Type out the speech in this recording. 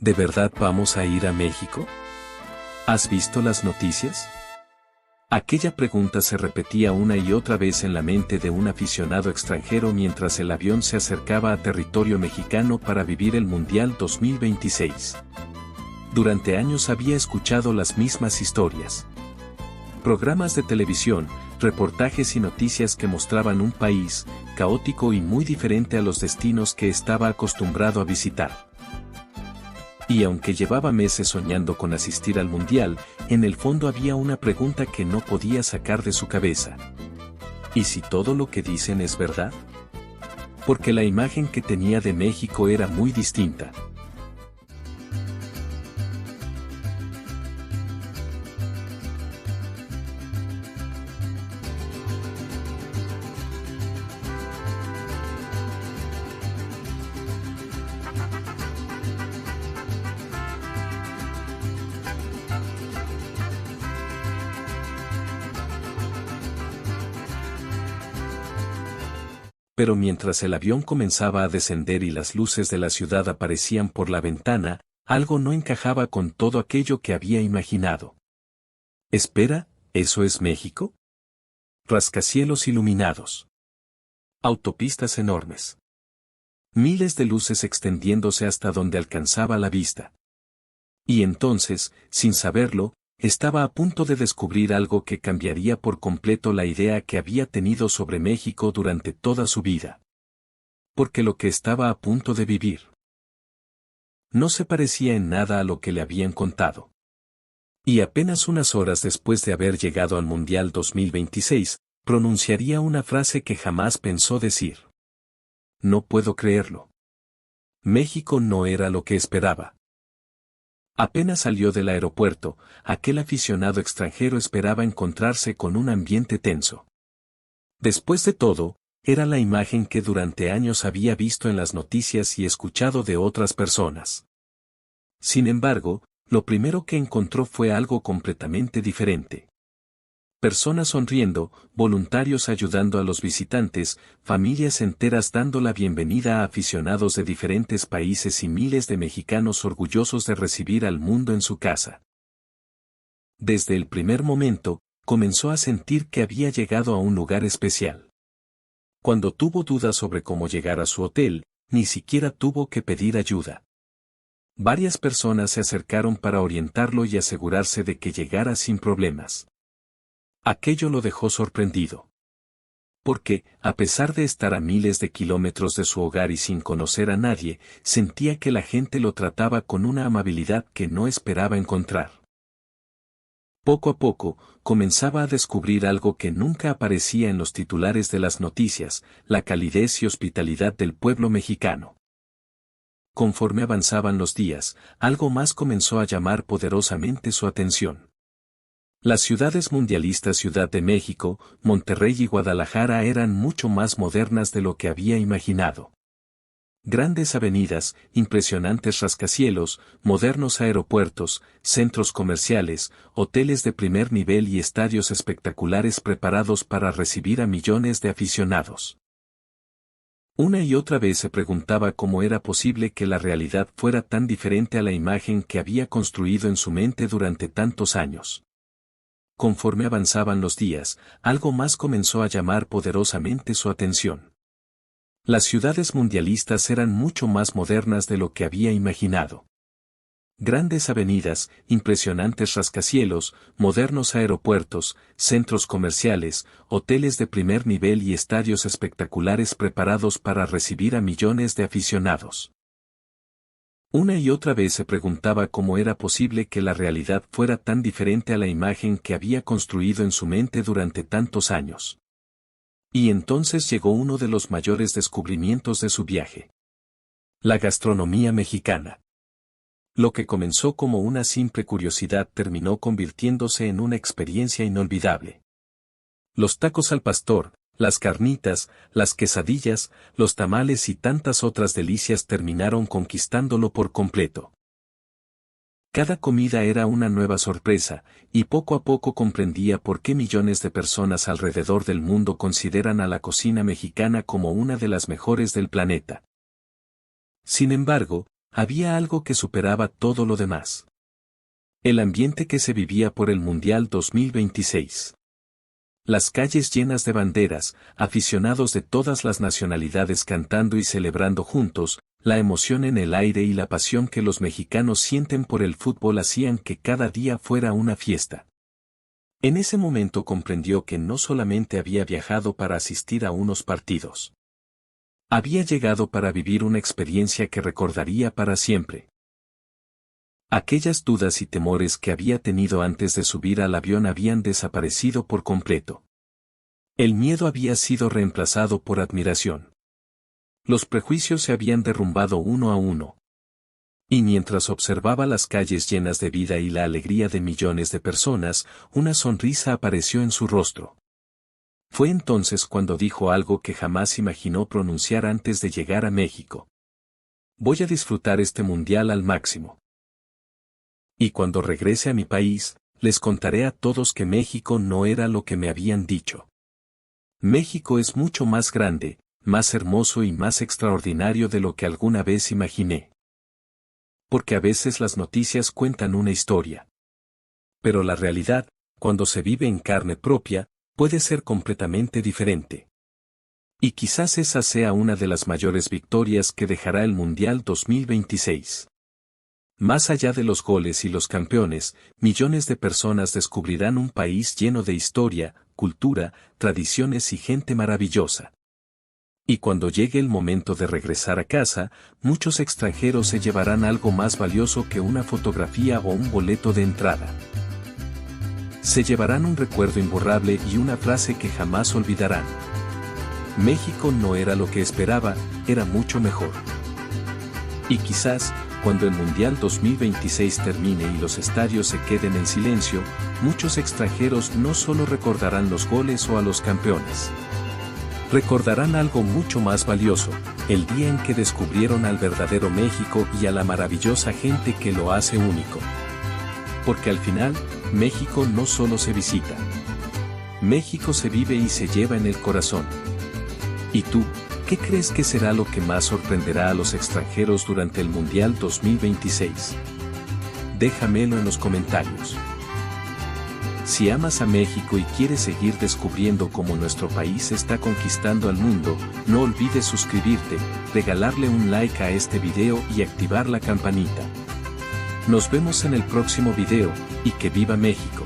¿De verdad vamos a ir a México? ¿Has visto las noticias? Aquella pregunta se repetía una y otra vez en la mente de un aficionado extranjero mientras el avión se acercaba a territorio mexicano para vivir el Mundial 2026. Durante años había escuchado las mismas historias. Programas de televisión, reportajes y noticias que mostraban un país caótico y muy diferente a los destinos que estaba acostumbrado a visitar. Y aunque llevaba meses soñando con asistir al Mundial, en el fondo había una pregunta que no podía sacar de su cabeza. ¿Y si todo lo que dicen es verdad? Porque la imagen que tenía de México era muy distinta. Pero mientras el avión comenzaba a descender y las luces de la ciudad aparecían por la ventana, algo no encajaba con todo aquello que había imaginado. Espera, ¿eso es México? Rascacielos iluminados. Autopistas enormes. Miles de luces extendiéndose hasta donde alcanzaba la vista. Y entonces, sin saberlo, estaba a punto de descubrir algo que cambiaría por completo la idea que había tenido sobre México durante toda su vida. Porque lo que estaba a punto de vivir no se parecía en nada a lo que le habían contado. Y apenas unas horas después de haber llegado al Mundial 2026, pronunciaría una frase que jamás pensó decir. No puedo creerlo. México no era lo que esperaba. Apenas salió del aeropuerto, aquel aficionado extranjero esperaba encontrarse con un ambiente tenso. Después de todo, era la imagen que durante años había visto en las noticias y escuchado de otras personas. Sin embargo, lo primero que encontró fue algo completamente diferente. Personas sonriendo, voluntarios ayudando a los visitantes, familias enteras dando la bienvenida a aficionados de diferentes países y miles de mexicanos orgullosos de recibir al mundo en su casa. Desde el primer momento, comenzó a sentir que había llegado a un lugar especial. Cuando tuvo dudas sobre cómo llegar a su hotel, ni siquiera tuvo que pedir ayuda. Varias personas se acercaron para orientarlo y asegurarse de que llegara sin problemas. Aquello lo dejó sorprendido. Porque, a pesar de estar a miles de kilómetros de su hogar y sin conocer a nadie, sentía que la gente lo trataba con una amabilidad que no esperaba encontrar. Poco a poco, comenzaba a descubrir algo que nunca aparecía en los titulares de las noticias, la calidez y hospitalidad del pueblo mexicano. Conforme avanzaban los días, algo más comenzó a llamar poderosamente su atención. Las ciudades mundialistas Ciudad de México, Monterrey y Guadalajara eran mucho más modernas de lo que había imaginado. Grandes avenidas, impresionantes rascacielos, modernos aeropuertos, centros comerciales, hoteles de primer nivel y estadios espectaculares preparados para recibir a millones de aficionados. Una y otra vez se preguntaba cómo era posible que la realidad fuera tan diferente a la imagen que había construido en su mente durante tantos años. Conforme avanzaban los días, algo más comenzó a llamar poderosamente su atención. Las ciudades mundialistas eran mucho más modernas de lo que había imaginado. Grandes avenidas, impresionantes rascacielos, modernos aeropuertos, centros comerciales, hoteles de primer nivel y estadios espectaculares preparados para recibir a millones de aficionados. Una y otra vez se preguntaba cómo era posible que la realidad fuera tan diferente a la imagen que había construido en su mente durante tantos años. Y entonces llegó uno de los mayores descubrimientos de su viaje. La gastronomía mexicana. Lo que comenzó como una simple curiosidad terminó convirtiéndose en una experiencia inolvidable. Los tacos al pastor, las carnitas, las quesadillas, los tamales y tantas otras delicias terminaron conquistándolo por completo. Cada comida era una nueva sorpresa, y poco a poco comprendía por qué millones de personas alrededor del mundo consideran a la cocina mexicana como una de las mejores del planeta. Sin embargo, había algo que superaba todo lo demás. El ambiente que se vivía por el Mundial 2026. Las calles llenas de banderas, aficionados de todas las nacionalidades cantando y celebrando juntos, la emoción en el aire y la pasión que los mexicanos sienten por el fútbol hacían que cada día fuera una fiesta. En ese momento comprendió que no solamente había viajado para asistir a unos partidos. Había llegado para vivir una experiencia que recordaría para siempre. Aquellas dudas y temores que había tenido antes de subir al avión habían desaparecido por completo. El miedo había sido reemplazado por admiración. Los prejuicios se habían derrumbado uno a uno. Y mientras observaba las calles llenas de vida y la alegría de millones de personas, una sonrisa apareció en su rostro. Fue entonces cuando dijo algo que jamás imaginó pronunciar antes de llegar a México. Voy a disfrutar este mundial al máximo. Y cuando regrese a mi país, les contaré a todos que México no era lo que me habían dicho. México es mucho más grande, más hermoso y más extraordinario de lo que alguna vez imaginé. Porque a veces las noticias cuentan una historia. Pero la realidad, cuando se vive en carne propia, puede ser completamente diferente. Y quizás esa sea una de las mayores victorias que dejará el Mundial 2026. Más allá de los goles y los campeones, millones de personas descubrirán un país lleno de historia, cultura, tradiciones y gente maravillosa. Y cuando llegue el momento de regresar a casa, muchos extranjeros se llevarán algo más valioso que una fotografía o un boleto de entrada. Se llevarán un recuerdo imborrable y una frase que jamás olvidarán. México no era lo que esperaba, era mucho mejor. Y quizás, cuando el Mundial 2026 termine y los estadios se queden en silencio, muchos extranjeros no solo recordarán los goles o a los campeones. Recordarán algo mucho más valioso, el día en que descubrieron al verdadero México y a la maravillosa gente que lo hace único. Porque al final, México no solo se visita. México se vive y se lleva en el corazón. ¿Y tú? ¿Qué crees que será lo que más sorprenderá a los extranjeros durante el Mundial 2026? Déjamelo en los comentarios. Si amas a México y quieres seguir descubriendo cómo nuestro país está conquistando al mundo, no olvides suscribirte, regalarle un like a este video y activar la campanita. Nos vemos en el próximo video, y que viva México.